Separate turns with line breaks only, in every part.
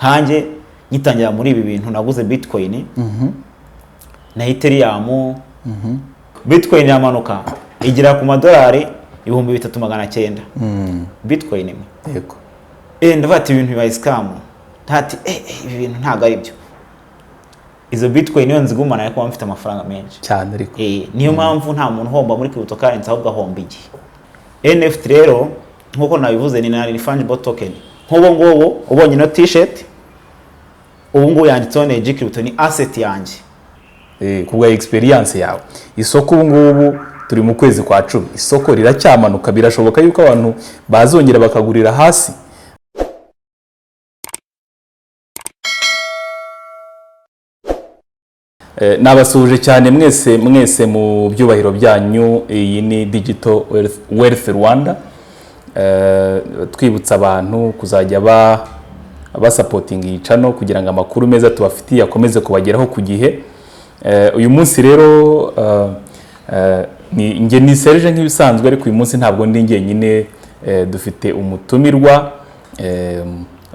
nkanjye ngitangira muri ibi bintu naguze bitcoin na ethereum bitcoin yamanuka igira ku madolari 3,900 bitcoin imwe
yego
ndavata ibintu bibaye scam ntati ibi bintu ntago ari byo izo bitcoin yo nzigumana ariko mfite amafaranga menshi
cyane ariko
niyo mpamvu nta muntu homba muri cryptocurrency ahubwo ahomba igihe NFT rero nkuko nabivuze ni nari fungible token nkubo ngobo ubonye no t-shirt ubu ngo yanditseho ne crypto ni asset yanjye
kubwa experience yawe isoko ubu ngubu turi mu kwezi kwa 10 isoko riracyamanuka birashoboka yuko abantu bazongera bakagurira hasi nabasuje cyane mwese mu byubahiro byanyu iyi ni Digital Wealth Rwanda twibutsa abantu kuzajya supporting iyi channel kugira ngo amakuru meza tubafitiye akomeze kubageraho ku gihe uyu munsi rero ni Serge nk'ibisanzwe ariko uyu munsi ntabwo ndi ngenyine dufite umutumirwa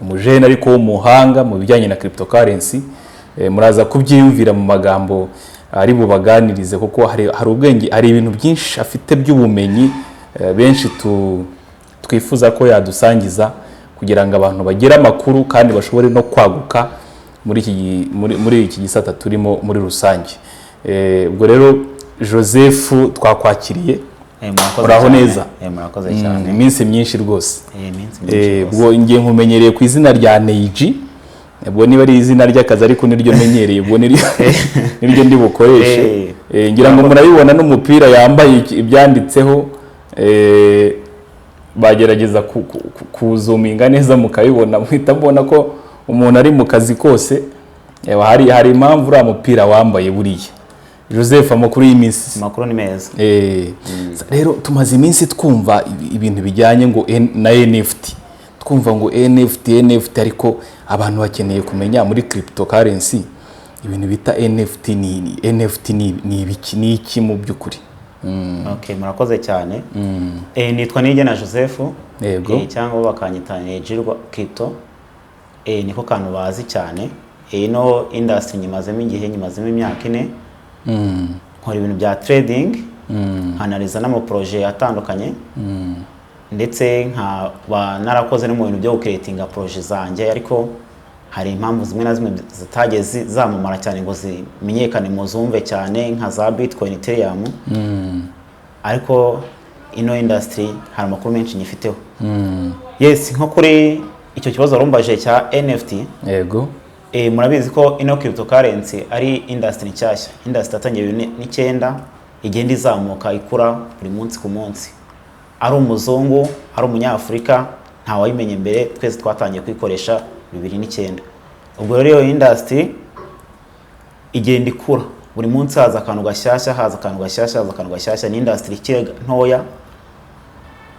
umujene ariko w'umuhanga mu bijyanye na cryptocurrency muraza kubyiyumvira mu magambo ari bubaganirize kuko hari ubwenge hari ibintu byinshi afite by'ubumenyi benshi twifuza ko yadusangiza kugira ngo abantu bagire amakuru kandi bashobore no kwaguka muri iki gisata turimo muri rusange ubwo rero Joseph twakwakiriye uraho neza
murakoze cyane
iminsi myinshi rwose ubwo ngiye nkumenyereye ku izina rya Neji ubwo niba ari izina ry'akazi ariko niryo menyereye ubwo niryo ndi bukoreshe ngira ngo murabibona n'umupira yambaye ibyanditseho bagerageza kuzuminga neza mukabibona muhita mbona ko umuntu ari mu kazi kose hari impamvu uriya mupira wambaye buriya Joseph amakuru y'iminsi
amakuru ni meza
rero tumaze iminsi twumva ibintu bijyanye ngo na NFT twumva ngo NFT ariko abantu bakeneye kumenya muri cryptocurrency ibintu bita NFT ni iki mu by'ukuri
okay murakoze cyane nitwa Nigena Joseph
yego
cyangwa bakanyita Nejirwa crypto niko kantu bazi cyane no industry nyimazemo igihe nyimazemo imyaka 4 nkora ibintu bya trading analiza n'ama projet atandukanye ndetse nkaba narakoze no mu bintu byo creatinga projet zanjye ariko hari impamvu zimwe na zimwe zitageze zamamara cyane ngo zimenyekane mu zumve cyane nka za Bitcoin Ethereum ariko ino industry hari amakuru menshi nyifiteho yes nko kuri icyo kibazo rumbaje cya NFT
yego
murabizi ko ino cryptocurrency ari industry nshyashya industry yatangiye 2009 igenda izamuka ikura buri munsi ku munsi ari umuzungu ari umunyafrika nta wayimenye mbere twese twatangiye kwikoresha 2009 ubwo rero iyo industry igenda ikura buri munsi haza akantu gashyashya ni industry ikiri ntoya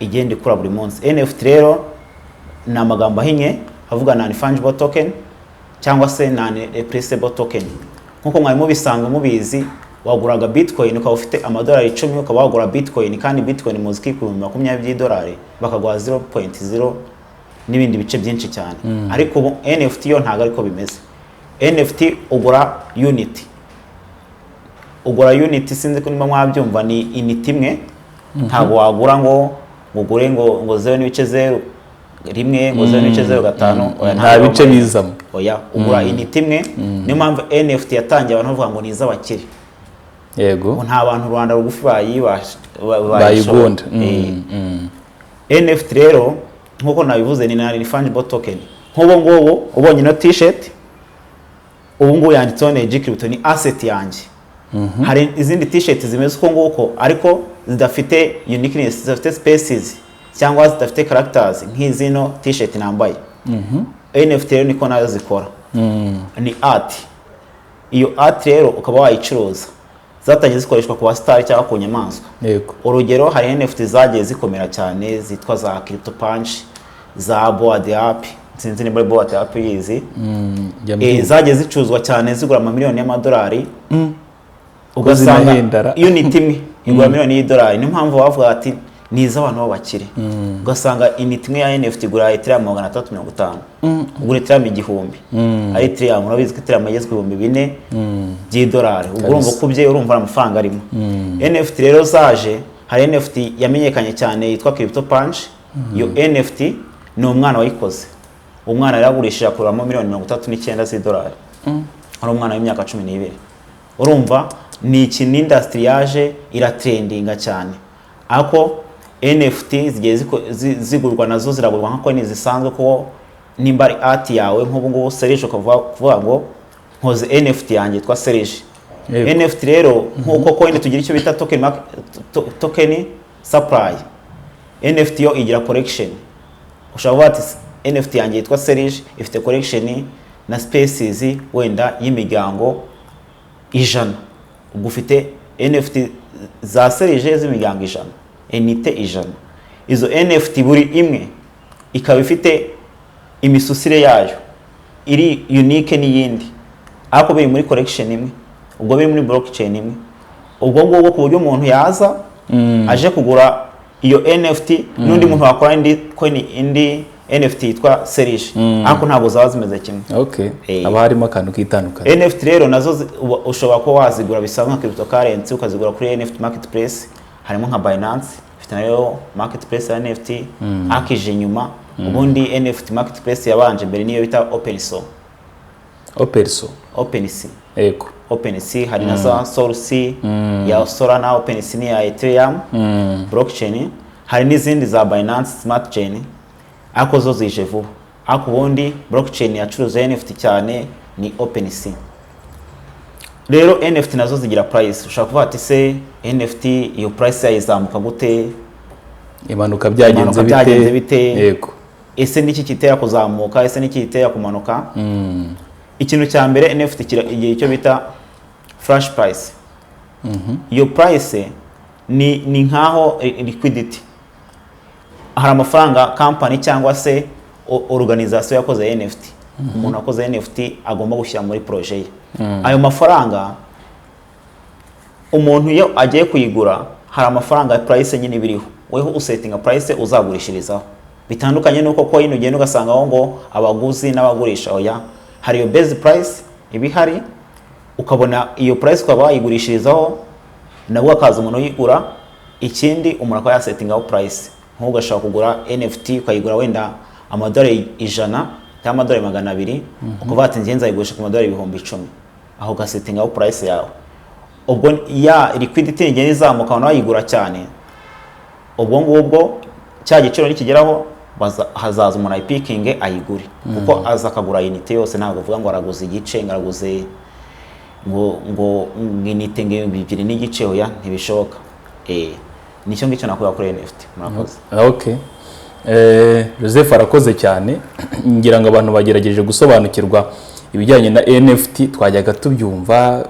igenda ikura buri munsi NFT rero ni amagambo ahinye avuga non fungible token cyangwa se non replaceable token nkuko mwari mubisanga mubizi waguraga bitcoin ukaba ufite amadolari 10 ukaba wagura bitcoin kandi bitcoin muziki ku $20 bakaguha 0.0 n'ibindi bice byinshi cyane ariko ubu NFT yo ntago ariko bimeze NFT ugura unit sinzi ko nimba mwabyumva ni unit imwe ntago wagura ngo ugure ngo 0.0 rimwe ngo 0.05
nta bice bizamo
oya ugura unit imwe niyo mpamvu NFT yatangiye abantu bavuga ngo niza bakiri
yego
nta bantu Rwanda rugufi
bayigonda
NFT rero nkuko nabivuze ni nari fungible token nkubo ngobo ubonye no t-shirt ubu ngo yanditseho ne crypto ni asset yanjye hari izindi t-shirt zimeze uko nguko ariko zidafite uniqueness zidafite spaces cyangwa zidafite characters nk'izino t-shirt nambaye NFT rero niko nayo zikora ni art iyo art rero ukaba wayicuruza zatangiye zikoreshwa ku star cyangwa ku nyamaswa
yego
urugero hari NFT zagiye zikomera cyane zitwa za crypto punch za board app sinzi ni board app yizi zagiye zicuzwa cyane zigura amamiliyoni y'amadolari ugasanga unit imwe igura miliyoni y'idolari niyo mpamvu bavuga ati ni iz'abantu b'abakire ugasanga inite imwe ya NFT igura Ethereum 350 ugura Ethereum 1000 ari Ethereum urabizi ko Ethereum yagezwe 4000 by'idolari ubwo urumva ko bye urumva amafaranga arimo NFT rero zaje hari NFT yamenyekanye cyane yitwa Crypto Punch iyo NFT ni umwana wayikoze umwana yaragurishije akuramo $39 z'idolari ari umwana w'imyaka 12 urumva ni ikintu industry yaje iratrendinga cyane ako NFT zigiye zigurwa nazo ziragurwa nka coin zisanzwe ko nimba ari art yawe nk'ubu ngubu Serge ukavuga ngo nkoze NFT yanjye yitwa Serge NFT rero nk'uko coin tugira icyo bita token supply NFT yo igira collection ushobora ati NFT yanjye yitwa Serge ifite collection na spaces wenda y'imiryango 100 ubwo ufite NFT za Serge z'imiryango 100 enite 100 izo NFT buri imwe ikaba ifite imisusire yayo iri unique n'iyindi ako biri muri collection imwe ubwo biri muri blockchain imwe ubwo ngubwo ku buryo umuntu yaza aje kugura iyo NFT n'undi muntu wakora indi NFT yitwa Serge ako ntabwo zaba zimeze kimwe
aba harimo akantu kitandukanye
NFT rero nazo ushobora ko wazigura bisanzwe nka cryptocurrency ukazigura kuri NFT marketplace harimo nka Binance ifite nayo marketplace ya NFT akije nyuma ubundi NFT marketplace yabanje mbere niyo bita OpenSea OpenSea hari na za Source ya Solana OpenSea ni ya Ethereum blockchain hari n'izindi za Binance Smart Chain ako zo zije vuba ako ubundi blockchain yacuruza NFT cyane ni OpenSea rero NFT nazo zigira price ushaka kuvuga ati se NFT iyo price yayizamuka gute
imanuka byagenze bite
yego ese niki kitera kuzamuka ese niki kitera kumanuka ikintu cya mbere NFT igihe icyo bita flash price iyo price ni nkaho liquidity hari amafaranga company cyangwa se organization yakoze NFT umuntu akoze NFT agomba gushyira muri projet ye ayo mafaranga umuntu iyo agiye kuyigura hari amafaranga price nyine biriho weho usettinga price uzagurishirizaho bitandukanye nuko coin ugenda ugasanga aho ngo abaguzi n'abagurisha oya hari iyo base price ibihari ukabona iyo price ukaba wayigurishirizaho nabwo akaza umuntu uyigura ikindi umuntu akaba yasettingaho price nk'ugashaka kugura NFT ukayigura wenda amadolari 100 cyangwa amadolari 200 ukuvuga ati ngenza yigurisha ku madolari 10,000 aho gasettingaho price yawe ubwo ya liquidity igenda izamuka abantu bayigura cyane ubwo ngubwo cya giciro nikigeraho hazaza umuntu ayipikinge ayigure kuko aza akagura unite yose ntabwo uvuga ngo araguze igice ngaraguze ngo unite ngebibiri n'igice oya ntibishoboka nicyo ngicyo nakuye kuri NFT murakoze
Joseph arakoze cyane ngira ngo abantu bagerageje gusobanukirwa ibijyanye na NFT twajyaga tubyumva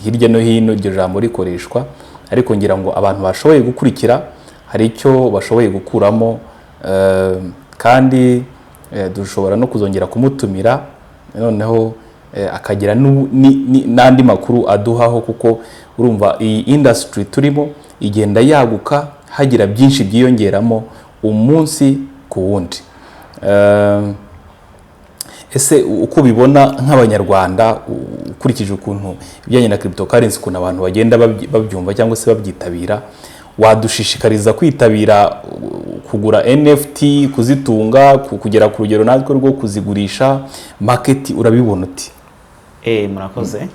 hirya no hino iryo jambo rikoreshwa ariko ngira ngo abantu bashoboye gukurikira hari icyo bashoboye gukuramo kandi dushobora no kuzongera kumutumira noneho akagira n'andi makuru aduhaho kuko urumva iyi industry turimo igenda yaguka hagira byinshi byiyongeramo umunsi ku wundi ese uko bibona nk'abanyarwanda ukurikije ukuntu ibijyanye na cryptocurrency ukuntu abantu bagenda babyumva cyangwa se babyitabira wadushishikariza kwitabira kugura NFT kuzitunga kugera ku rugero natwe rwo kuzigurisha market urabibona uti
murakoze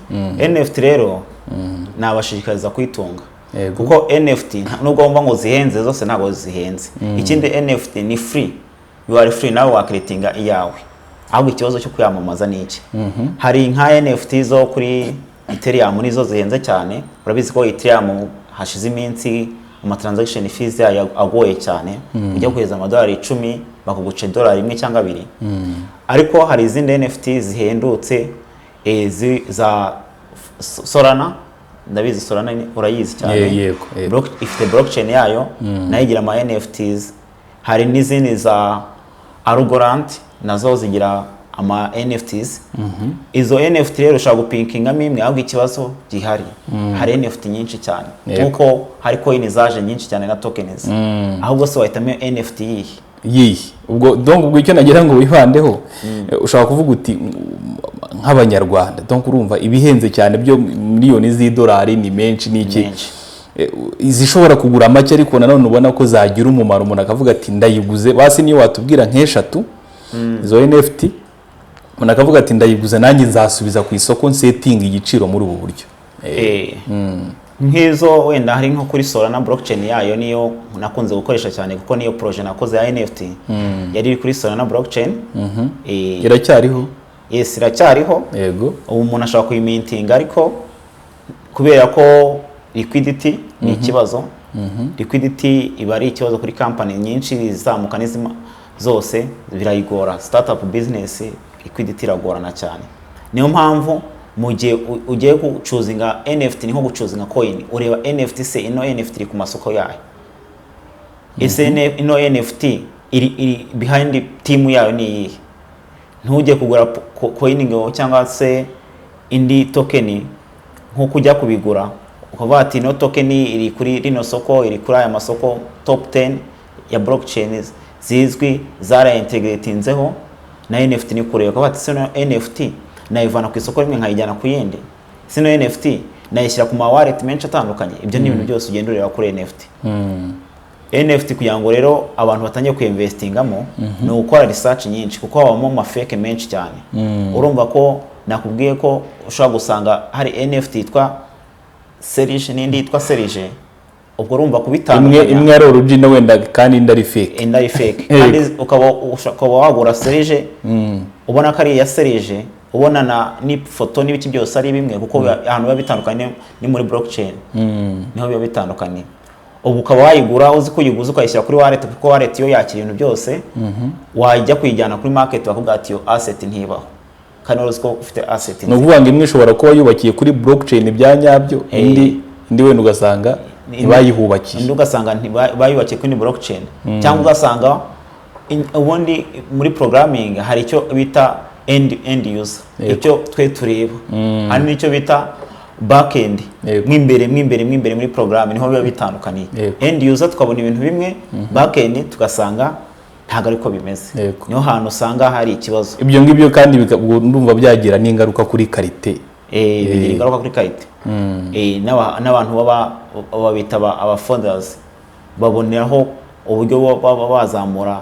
NFT rero nabashishikariza kwitunga kuko NFT nubwo wumva ngo zihenze zose ntabwo zihenze ikindi NFT ni free you are free nawe wakreatinga iyawe ahubwo ikibazo cyo kuyamamaza ni iki hari nka NFT zo kuri Ethereum nizo zihenze cyane urabizi ko Ethereum hashize iminsi transaction fees yayo agoye cyane ujya kweza amadolari 10 bakuguce dolari 1 cyangwa 2 ariko hari izindi NFT zihendutse za Solana ndabizi Solana urayizi cyane ifite blockchain yayo nayo igira ama NFTs hari n'izindi za Algorand nazo zigira ama NFTs. Izo NFT rero ushaka gupinkingamo imwe ahubwo ikibazo gihari. Hari NFT nyinshi cyane. Kuko hari coin zaje nyinshi cyane na tokens. Ahubwo se wahitamo NFT
yihe. Ubwo icyo nagira ngo wibandeho ushaka kuvuga uti nk'abanyarwanda donc urumva ibihenze cyane byo miliyoni z'idolari ni menshi niki zishobora kugura make ariko nanone ubona ko zagira umumaro umuntu akavuga ati ndayiguze basi niyo watubwira nk'eshatu izo NFT umuntu akavuga ati ndayiguze nanjye nzasubiza ku isoko setting igiciro muri ubu buryo.
Nk'izo wenda hari nko kuri Solana blockchain yayo niyo nakunze gukoresha cyane kuko niyo project nakoze ya NFT yari iri kuri Solana blockchain.
Iracyariho?
Yes, iracyariho.
Yego.
Ubu umuntu ashaka kuyimintinga ariko kubera ko liquidity ni ikibazo. Liquidity iba ari ikibazo kuri company nyinshi zizamuka n'izima zose birayigora. Startup business liquidity iragorana cyane. Niyo mpamvu mu gihe ugiye gucuzinga NFT ni nko gucuzinga coin ureba NFT se ino NFT iri ku masoko yayo. Ese ino NFT iri behind team yayo ni iyihe? Ntujye kugura coin ngo cyangwa se indi token nko kujya kubigura ukavuga ati no token iri kuri rino soko iri kuri aya masoko top 10 ya blockchain zizwi zara integratinzeho na NFT ni kureba ukavuga ati sino NFT nayivana ku isoko rimwe nkayijyana ku yindi, sino NFT nayishyira ku ma wallet menshi atandukanye. Ibyo ni ibintu byose ugenda ureba kuri NFT. NFT kugira ngo rero abantu batangiye kuinvestingamo ni ukora research nyinshi kuko habamo ama fake menshi cyane. Urumva ko nakubwiye ko ushobora gusanga hari NFT yitwa Serige n'indi yitwa Serige, ubwo urumva kubitandukanya
imwe ari original wenda kandi indi ari fake.
Kandi ukaba wagura Serige ubona ko ari ya Serige ubona ni foto n'ibiki byose ari bimwe kuko ahantu biba bitandukanye ni muri blockchain. Niho biba bitandukanye. Ubu ukaba wayigura uzi ko uyiguze ukayishyira kuri wallet kuko wallet yo yakira ibintu byose. Wajya kuyijyana kuri market bakubwira ati yo asset ntibaho kandi uzi ko ufite asset.
No kuvuga ngo imwe ishobora kuba yubakiye kuri blockchain byanyabyo indi wenda ugasanga ntibayihubakiye.
Indi ugasanga ntibayubakiye kuri blockchain cyangwa ugasanga ubundi muri programming hari icyo bita end user. Icyo twe tureba hari n'icyo bita backend mwimbere muri program niho biba bitandukanye. End user tukabona ibintu bimwe, backend tugasanga ntago ariko bimeze. Niho hantu usanga hari ikibazo.
Ibyo ngibyo kandi ndumva byagira n'ingaruka kuri karite.
Bigira ingaruka kuri karite. N'abantu baba bita aba founders baboneraho uburyo baba bazamura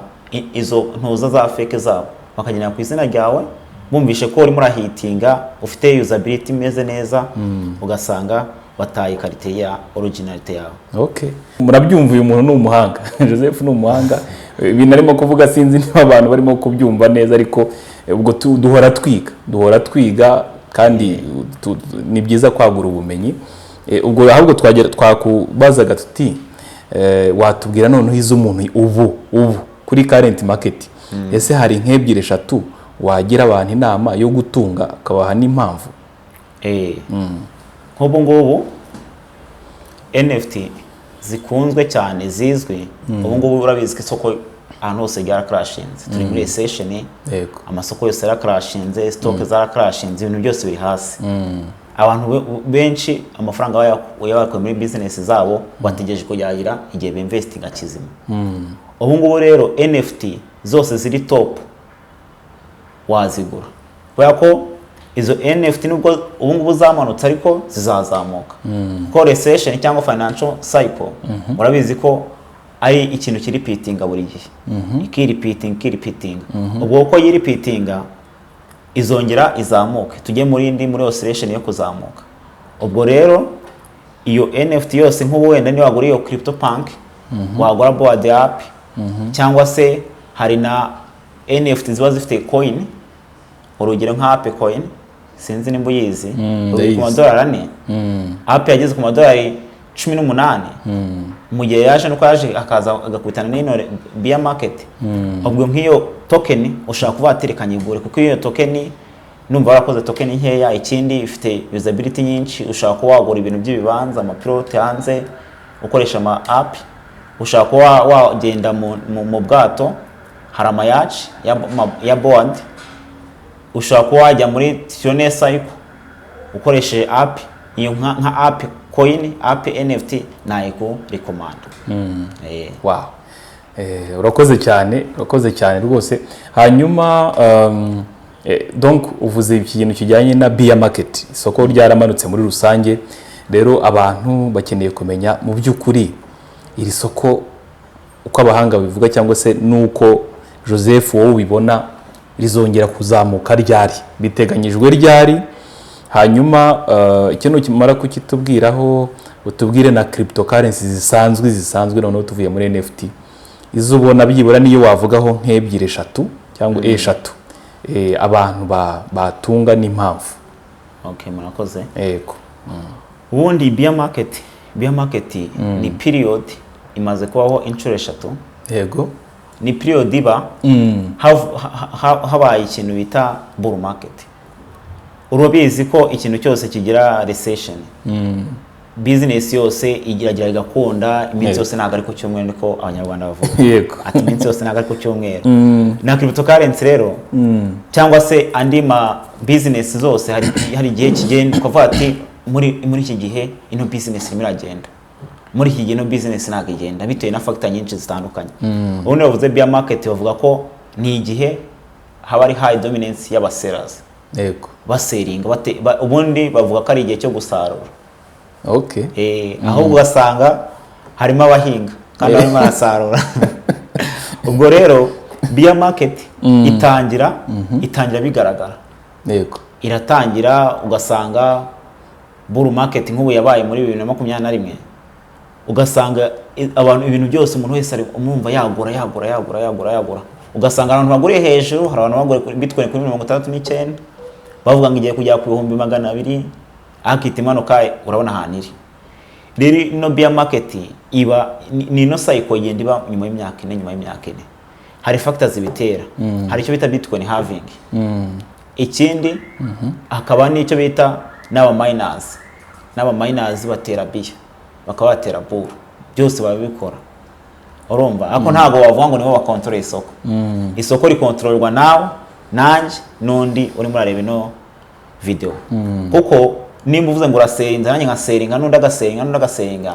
izo ntuza za fake zabo bakagenda ku izina ryawe bumvishe ko uri murahitinga ufite usability imeze neza ugasanga bataye karite ya originality yawe.
Okay, murabyumva uyu muntu ni umuhanga. Joseph ni umuhanga. Ibintu arimo kuvuga sinzi niba abantu barimo kubyumva neza ariko ubwo duhora twiga kandi ni byiza kwagura ubumenyi. Ubwo ahubwo twakubazaga tuti watubwira noneho izo umuntu ubu kuri current market ese hari nk'ebyiri eshatu wagira abantu inama yo gutunga akabaha n'impamvu?
Nk'ubu ngubu NFT zikunzwe cyane zizwi. Ubu ngubu urabizi ko isoko ahantu hose ryarakrashinze. Turi muri recession, amasoko yose yarakrashinze, stock zarakrashinze, ibintu byose biri hasi. Abantu benshi amafaranga yabakuye muri business zabo bategereje kuyagira igihe b'investing akizima. Ubu ngubu rero NFT zose ziri top wazigura kubera ko izo NFT nubwo ubu ngubu zamanutse ariko zizazamuka. Ko recession cyangwa financial cycle murabizi ko ari ikintu kiri repeatinga buri gihe. Ikiripeating. Ubwo ko yiri repeatinga izongera izamuke tujye muri oscillation yo kuzamuka. Ubwo rero iyo NFT yose nk'ubu wenda ni wagura iyo CryptoPunk wagura board app cyangwa se hari na NFT ziba zifite coin urugero nka app coin sinzi nimba uyizi ku $4 app yageze ku $18 mu gihe yaje nuko yaje akaza agakubitana n'ino bear market. Ubwo nk'iyo token ushaka kuvaterekanya igure kuko iyo token numva warakoze token nkeya ikindi ifite usability nyinshi. Ushaka ko wagura ibintu by'ibibanza amapilote hanze ukoresha ama app. Ushaka ko wagenda mu bwato hari amayachi ya board ushobora kuba wajya muri Tune Cycle ukoresheje app iyo nka app coin app NFT nayiku recommend.
Wow. Urakoze cyane rwose. Hanyuma donc uvuze ikintu kijyanye na beer market, isoko ryaramanutse muri rusange. Rero abantu bakeneye kumenya mu by'ukuri iri soko uko abahanga bivuga cyangwa se nuko Joseph wowe ubibona rizongera kuzamuka ryari, biteganyijwe ryari? Hanyuma ikintu kimara kukitubwiraho utubwire na cryptocurrency zisanzwe noneho tuvuye muri NFT izo ubona byibura niyo wavugaho nk'ebyiri eshatu cyangwa eshatu abantu batunga n'impamvu.
Okay, murakoze.
Yego.
Ubundi beer market ni period imaze kubaho inshuro eshatu.
Yego.
Ni period iba habaye ikintu bita bull market. Urubizi ko ikintu cyose kigira recession. Business yose igiragira igakunda, iminsi yose ntago ari ku cyumweru niko abanyarwanda bavuga.
Yego.
Ati iminsi yose ntago ari ku cyumweru. Na cryptocurrency rero cyangwa se andi ma business zose hari igihe kigenda ukavuga ati muri iki gihe ino business iragenda. Muri iki gihe no business ntago igenda bitewe na factor nyinshi zitandukanye. Ubundi bavuze beer market bavuga ko ni igihe haba ari high dominance y'abasellers.
Yego.
Baseringa ubundi bavuga ko ari igihe cyo gusarura.
Okay.
Aho ugasanga harimo abahinga kandi barimo barasarura. Ubwo rero beer market itangira bigaragara.
Yego.
Iratangira ugasanga bull market nk'ubu yabaye muri 2021 ugasanga abantu ibintu byose umuntu wese ari umwumva yagura. Ugasanga abantu baguriye hejuru, hari abantu baguriye Bitcoin kuri 69 bavuga ngo igiye kujya ku 200,000 akita imanuka urabona ahantu iri. Rero no beer market iba ni no cycle igenda iba nyuma y'imyaka 4. Hari factors zibitera. Hari icyo bita Bitcoin halving. Ikindi akaba n'icyo bita n'aba miners batera beer bakaba batera bull. Byose babikora. Urumva ako ntago wavuga ngo niho bakontrole isoko. Isoko rikontrolwa nawe nanjye nundi uri muri arebe no video. Kuko nimba uvuze ngo uraseringa nanjye nkaseringa nundi agasenga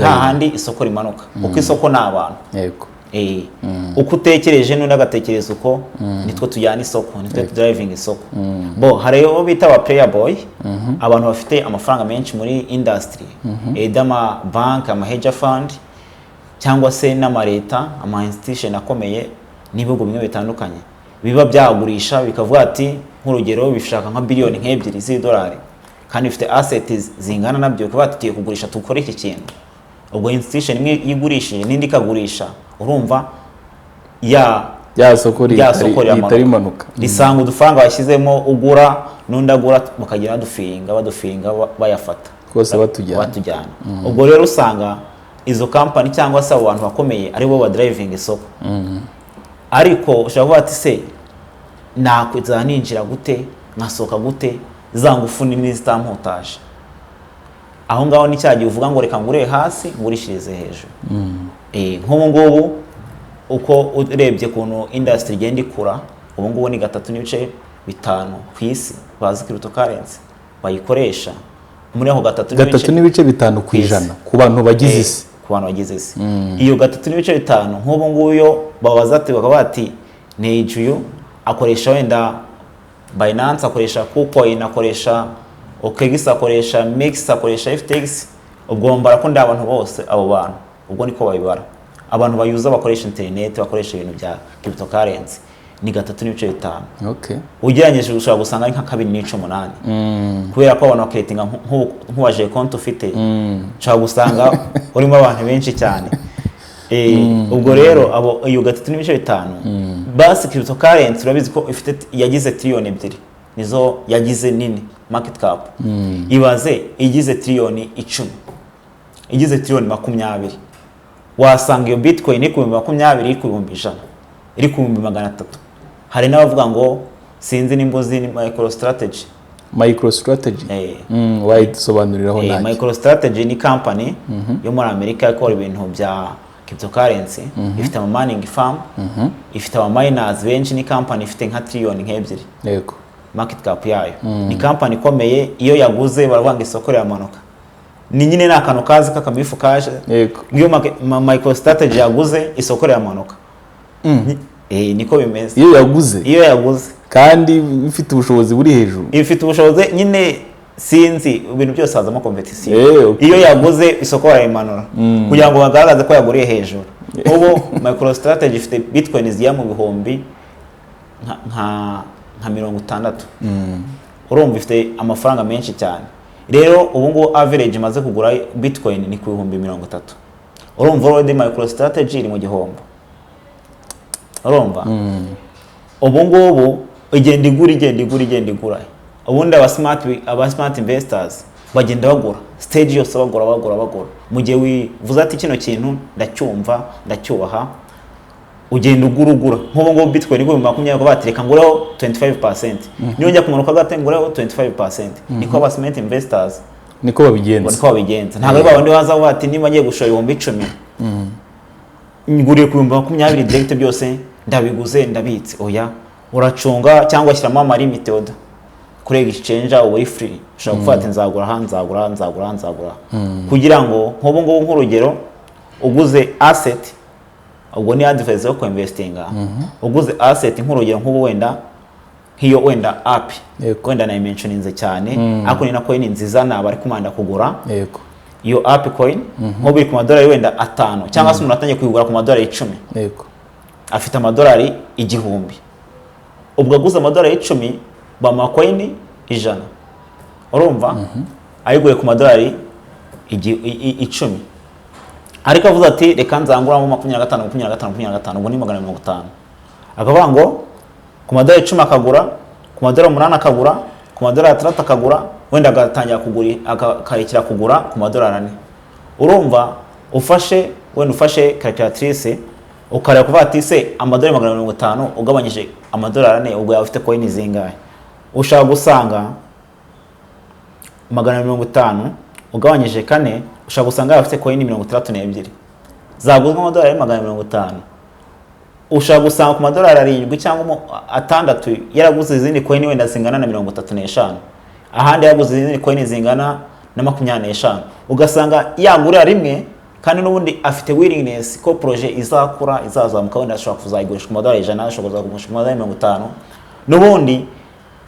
hahandi isoko rimanuka. Uko isoko n'abantu.
Yego.
Uko utekereje nundi agatekereza uko nitwo tujyana isoko, nitwo driving isoko. Bo hariyo bita aba player boy, abantu bafite amafaranga menshi muri industry, edama bank, ama hedge fund cyangwa se n'amareta, ama institution akomeye n'ibihugu bimwe bitandukanye biba byagurisha bikavuga ati nk'urugero bishaka nka billion nk'ebyiri z'idolari kandi bifite assets zingana nabyo kuba tugiye kugurisha tukore iki kintu. Ubwo institution imwe yigurishije n'indi kagurisha urumva ya soko rimanuka. Risanga udufaranga bashyizemo ugura n'undi agura bakagira badufinga bayafata
kose batujyana.
Ubwo rero usanga izo company cyangwa se abantu bakomeye ari bo ba driving isoko. Ariko ushobora kuvuga ati se nakwiza ninjira gute nkasoka gute za ngufu nini zitampotaje. Aho ngaho ni cyagiye uvuga ngo reka ngure hasi ngurishirize hejuru. Nk'ubu ngubu uko urebye kuntu industry igenda ikura ubu ngubu ni 3.5 ku isi bazi cryptocurrency bayikoresha muri aho
3.5 ku ijana ku bantu bagize isi. Iyo 3.5 nk'ubu ngubu yo babaza ati bakaba bati nejuyo akoresha wenda Binance, akoresha KuCoin, akoresha OKX, akoresha Mix, akoresha FTX. Ubwo mbarakunda abantu bose abo bantu ubwo niko babibara. Abantu bayuza bakoresha internet bakoresha ibintu bya cryptocurrency ni 3.5. Okay.
Ugeranyeje ushobora gusanga ari nka 2.8. Kubera ko abantu baketinga nk'uwaje konti ufite ushobora gusanga urimo abantu benshi cyane. Ubwo rero abo iyo 3.5 basi cryptocurrency urabizi ko ifite yagize trillion 2 nizo yagize nini market cap. Ibaze igize trillion 10 igize trillion 20 wasanga iyo Bitcoin iri ku 20 iri ku 100 iri ku 300. Hari n'abavuga ngo sinzi nimbuzi ni MicroStrategy.
Wayisobanuriraho nake.
MicroStrategy ni company yo muri Amerika ikora ibintu bya cryptocurrency. Ifite ama mining farm, ifite ama miners benshi, ni company ifite nka trillion nk'ebyiri.
Yego.
market cap yayo. Ni company ikomeye, iyo yaguze baravuga ngo isoko riramanuka. Ni nyine n'akantu kazi k'akamifu kaje. Iyo MicroStrategy yaguze isoko riramanuka. Niko bimeze. Iyo yaguze
kandi ifite ubushobozi buri hejuru.
Ifite ubushobozi nyine sinzi ibintu byose hazamo competition. Iyo yaguze isoko barayimanura kugira ngo bagaragaze ko yaguriye hejuru. Ubu MicroStrategy ifite Bitcoin ziya mu bihumbi nka 60. Urumva ifite amafaranga menshi cyane. Rero ubu ngo average maze kugura Bitcoin ni ku bihumbi 30. Urumva already MicroStrategy iri mu gihombo. Urumva ubu ngubu igenda igura. Ubundi aba smart investors bagenda bagura stage yose bagura. Mu gihe wivuze ati kino kintu ndacyumva ndacyubaha, ugenda ugura. Nk'ubu ngo Bitcoin iguye 20 ko batereka ngureho 25%. Niyo njya kumanuka gate ngureho 25%. Niko aba smart investors
niko babigenza.
Ntabwo babandi baza bati niba ngiye gushora 10,000 nguriye ku 20 direct byose ndabiguze ndabitse. Oya, uracunga cyangwa shyiramo ama limit order kuri exchange uri free. Ushobora gufata nzagura kugira ngo nk'ubu ngubu nk'urugero uguze asset, ubwo ni advice yo investinga. Uguze asset nk'urugero nk'ubu wenda app wenda na mentioninze cyane ako ni na coin nziza nabari kumanda kugura. Iyo app coin nk'ubu iri ku $5 wenda 5 cyangwa se umuntu atangiye kuyigura ku $10. Afite $10 1,000. Ubwo aguze $10 bama coin 100. Urumva ayiguye ku $10 10. Ariko avuze ati reka nzanguramo 25 ubwo ni 150. Akavuga ngo ku $10 akagura, ku $8 akagura, ku $3 akagura, wenda agatangira kugura akarekera kugura ku $4. Urumva ufashe calculatrice ukareba kuvuga ati se $150 ugabanyije $4 ubwo yawe ufite coin zingahe. Ushaka gusanga 150 ugabanyije 4 ushaka gusanga yawe ufite coin 32 zaguzwe $150. Ushaka gusanga ku $7 cyangwa 6 yaraguze izindi coin wenda zingana na 35. Ahandi yaguze izindi coin zingana na 25. Ugasanga yagurira rimwe kandi n'ubundi afite willingness ko projet izakura izazamuka wenda ashobora kuzayigurisha ku $100, ashobora kugurisha ku $50. N'ubundi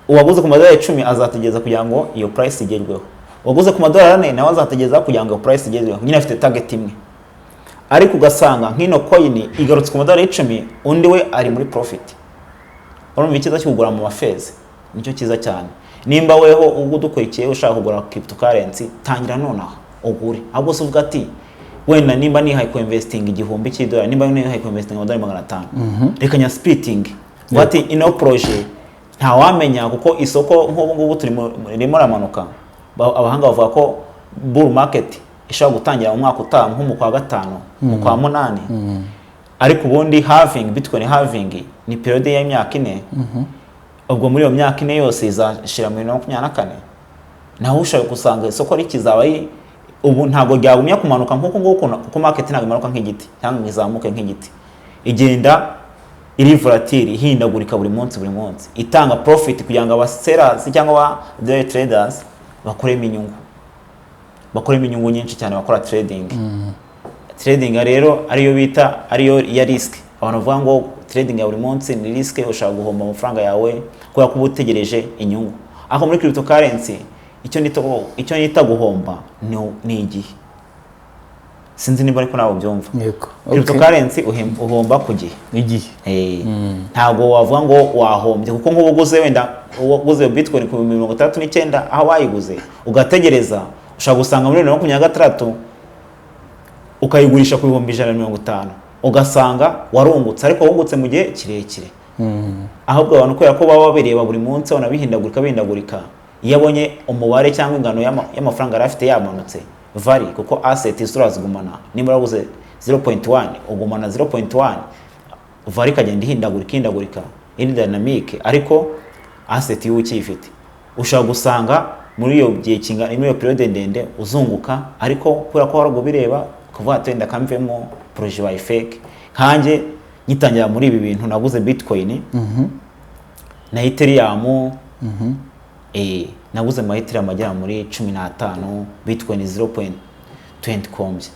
uwaguze ku $10 azategeza kugira ngo iyo price igerweho. Uwaguze ku $4 nawe azategeza kugira ngo iyo price igerweho. Nyine afite target imwe. Ariko ugasanga nk'ino coin igarutse ku $10 undi we ari muri profit. Urumva ikiza cyo kugura mu mafeze nicyo kiza cyane. Nimba weho ubwo dukurikiye ushaka kugura cryptocurrency tangira nonaha ugure. Ahubwo se uvuga ati wenda nimba nihaye ko investing $1,000, nimba nihaye ko investing $500, reka nya splitting. Bati ino project nta wamenya kuko isoko nk'ubu ngubu turimo ramanuka. Abahanga bavuga ko bull market ishobora gutangira mu mwaka utaha nko mu kwa 5 mu kwa 8. Ariko ubundi halving, Bitcoin halving ni period y'imyaka 4. Ubwo muri iyo myaka 4 yose izashira mu 2024. Naho ushaka gusanga isoko rikizaba ubu ntago ryagumya kumanuka nkuko kuko market ntago imanuka nk'igiti cyangwa izamuke nk'igiti. Igenda iri volatile ihindagurika buri munsi itanga profit kugira ngo abasellers cyangwa aba traders bakoremo inyungu nyinshi cyane bakora trading. Trading rero ariyo ya risk. Abantu bavuga ngo trading ya buri munsi ni risk, ushaka guhomba amafaranga yawe kubera ko ubutegereje inyungu. Aho muri cryptocurrency icyo nita guhomba ni igihe. Sinzi niba ariko nawe ubyumva. Cryptocurrency uhomba ku gihe. Ntago wavuga ngo wahombye kuko nk'ubuguze wenda uguze Bitcoin ku 39 aho wayiguze ugategereza ushaka gusanga muri 2023 ukayigurisha ku 150 ugasanga warungutse, ariko wungutse mu gihe kirekire. Ahubwo abantu ko yako baba bireba buri munsi bihindagurika iyo abonye umubare cyangwa ingano y'amafaranga arafite yamanutse vari kuko asset izurazigumana. Nimba uraguze 0.1 ugumana 0.1 vari kagenda ihindagurika iri dynamic, ariko asset y'ukifite ushaka gusanga muri iyo gihe kingana iyo period ndende uzunguka, ariko kubera ko warago bireba kuvuga atenda kamvemo projet wa fake. Kanje nyitangira muri ibi bintu naguze Bitcoin na Ethereum naguze Ethereum agera muri 15 Bitcoin 0.20 kombye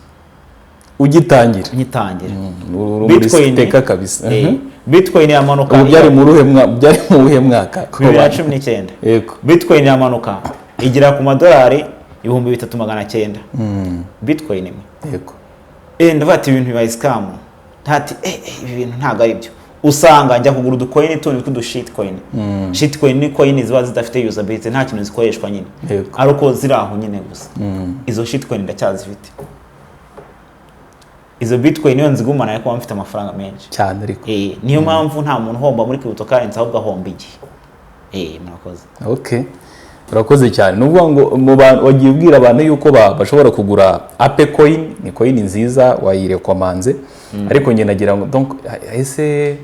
ugitangira
nyitangira
Bitcoin teka kabisa
Bitcoin yamanuka
byari mu ruhe mwaka
2019
yego
Bitcoin yamanuka igira ku madolari 3900 Bitcoin imwe
yego
ndavuga ati ibintu bibaye scam ntati ibi bintu ntago ari byo usanga njya kugura uducoin tundi tw'udu shitcoin shitcoin ni coin ziba zidafite usability nta kintu zikoreshwa nyine ariko ziri aho nyine gusa izo shitcoin ndacyazifite izo Bitcoin niyo nzigumana ariko mfite amafaranga menshi
cyane ariko
niyo mpamvu nta muntu homba muri cryptocurrency ahubwo ahomba igihe murakoze.
Okay, urakoze cyane. Nuvuga ngo mu bantu wagiye ubwira abantu yuko bashobora kugura Ape coin, ni coin nziza wayirekomanze, ariko nge nagira ngo donc ese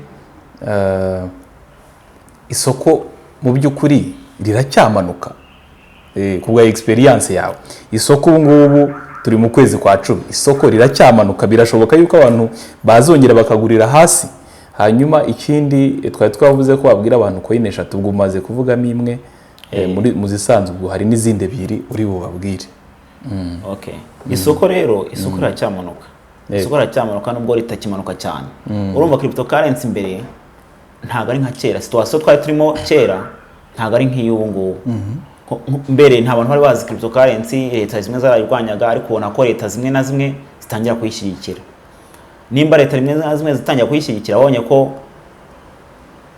isoko mu by'ukuri riracyamanuka kubwa experience yawe. Isoko ubu ngubu turi mu kwezi kwa 10, isoko riracyamanuka, birashoboka yuko abantu bazongera bakagurira hasi. Hanyuma ikindi twari twavuze ko babwira abantu coin 3 ubwo umaze kuvugamo imwe muri muzisanzwe, ubwo hari n'izindi ebyiri uri bubabwire.
Okay, isoko rero isoko riracyamanuka, isoko riracyamanuka nubwo ritakimanuka cyane. Urumva cryptocurrency imbere ntago ari nka kera, situation twari turimo kera ntago ari nk'iy'ubu ngubu. Mbere nta bantu bari bazi cryptocurrency, leta zimwe zarayirwanyaga, ariko ubona ko leta zimwe na zimwe zitangira kuyishyigikira. Nimba leta zimwe na zimwe zitangira kuyishyigikira, wabonye ko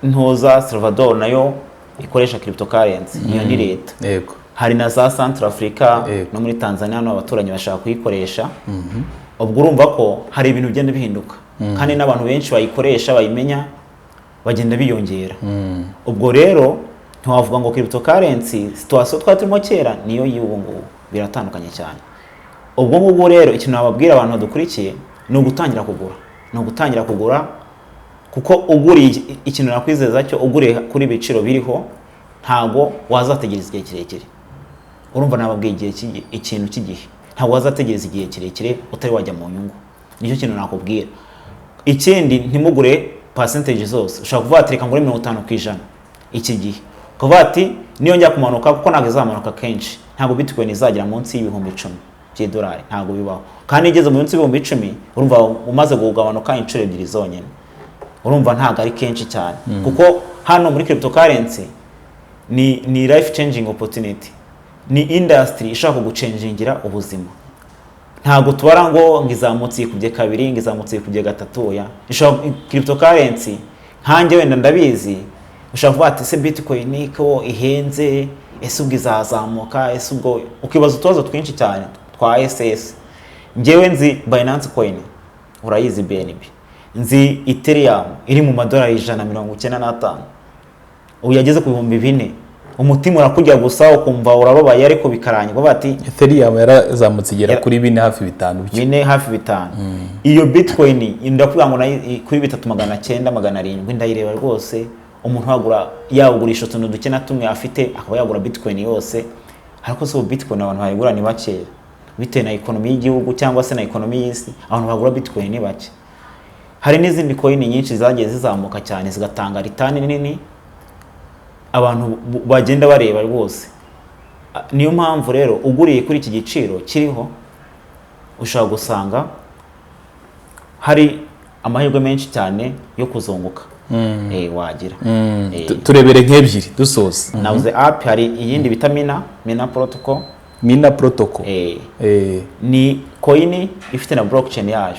ntoza Salvador nayo ikoresha cryptocurrency, iyo ni leta.
Yego.
Hari na za Central Africa no muri Tanzania no abaturanyi bashaka kuyikoresha. Ubwo urumva ko hari ibintu bigenda bihinduka, kandi n'abantu benshi bayikoresha bayimenya bagenda biyongera. Ubwo rero ntiwavuga ngo cryptocurrency situation twari turimo kera niyo y'ubu ngubu, biratandukanye cyane. Ubwo ngubwo rero ikintu nababwira abantu badukurikiye ni ugutangira kugura, ni ugutangira kugura, kuko uguriye ikintu nakwizeza cyo uguriye kuri biciro biriho ntago wazategereza igihe kirekire. Urumva nababwiye igihe ikintu cy'igihe, ntago wazategereza igihe kirekire utari wajya mu nyungu. Nicyo kintu nakubwira. Ikindi ntimugure percentage zose, ushaka kuvuga ati reka ngure 50% iki gihe, kuvuga ati niyo njya kumanuka, kuko ntago izamanuka kenshi, ntago Bitcoin izagira munsi y'ibihumbi 10 by'idolari, ntago bibaho. Kandi igeze mu munsi y'ibihumbi 10 urumva umaze kugabanuka inshuro ebyiri zonyine, urumva ntago ari kenshi cyane. Kuko hano muri cryptocurrency ni life changing opportunity, ni industry ishaka gucengingira ubuzima. Ntago tubara ngo ngizamutse ikubye kabiri, ngizamutse ikubye gatatu ya. Cryptocurrency nkanjye wenda ndabizi, ushaka kuvuga ati se Bitcoin ko ihenze, ese ubwo izazamuka, ese ubwo ukibaza utubazo twinshi cyane twa SS. Ngewe nzi Binance coin, urayizi BNB. Nzi Ethereum iri mu madolari 195. Uyageze ku 4,000. Umutima urakujya gusa ukumva urababaye, ariko bikaranywa bati
Ethereum yarazamutse igera kuri 4 hafi 5 byo.
4 hafi 5. Iyo Bitcoin ndakuvuga ngo kuri 3,900 ndayireba rwose. Umuntu wagura yagurisha utuntu duke na tumwe afite, akaba yagura Bitcoin yose. Ariko so Bitcoin abantu bayigura ni bake, bitewe na economy y'igihugu cyangwa se na economy y'isi, abantu bagura Bitcoin ni bake. Hari n'izindi coin nyinshi zagiye zizamuka cyane zigatanga return nini, abantu bagenda bareba rwose. Niyo mpamvu rero uguriye kuri iki giciro kiriho ushaka gusanga hari amahirwe menshi cyane yo kuzunguka. Wagira.
Turebere nk'ebyiri dusoza.
Navuze app, hari iyindi bita Mina protocol.
Mina protocol.
Ni coin ifite na blockchain yayo.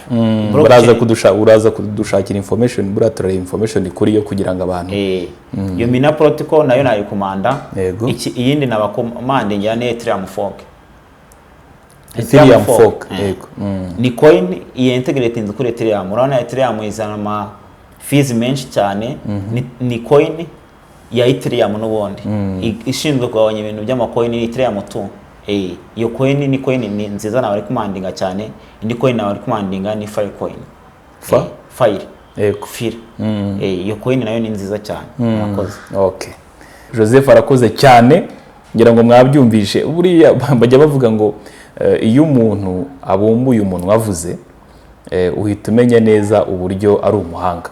Uraza kudushakira information, buratura information kuri yo kugira ngo abantu.
Iyo Mina protocol nayo nayikomanda. Iyindi nabakomande ya Ethereum fork.
Ethereum fork.
Ni coin integrated kuri Ethereum. Urabona Ethereum izana fees menshi cyane. Ni coin ya Ethereum n'ubundi ishinzwe kugabanya ibintu by'amacoin ni Ethereum tu. Iyo coin ni coin ni nziza, nawe recommendinga cyane. Indi coin nawe recommendinga ni Filecoin. File. File. Iyo coin nayo ni nziza cyane. Murakoze.
Okay. Joseph arakoze cyane, ngira ngo mwabyumvishe. Buriya bajya bavuga ngo iyo umuntu abumbuye umuntu wavuze uhita umenya neza uburyo ari umuhanga.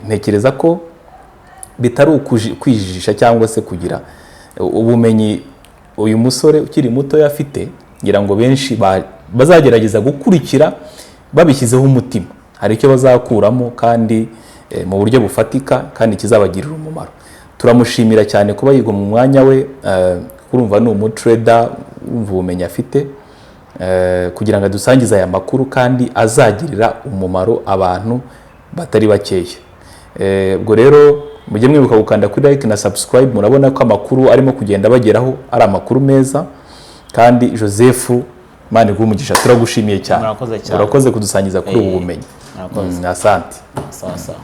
Ntekereza ko bitari kwijijisha cyangwa se kugira ubumenyi uyu musore ukiri muto afite, ngira ngo benshi bazagerageza gukurikira babishyizeho umutima, hari icyo bazakuramo kandi mu buryo bufatika kandi kizabagirira umumaro. Turamushimira cyane kuba yiga mu mwanya we, urumva ni umutrader, urumva ubumenyi afite, kugira ngo adusangize aya makuru kandi azagirira umumaro abantu batari bakeya. Ubwo rero mujye mwibuka gukanda kuri like na subscribe, murabona ko amakuru arimo kugenda bageraho ari amakuru meza. Kandi Joseph, Imana iguhe umugisha, turagushimiye cyane, urakoze kudusangiza kuri ubu bumenyi. Asante.
Sawa sawa.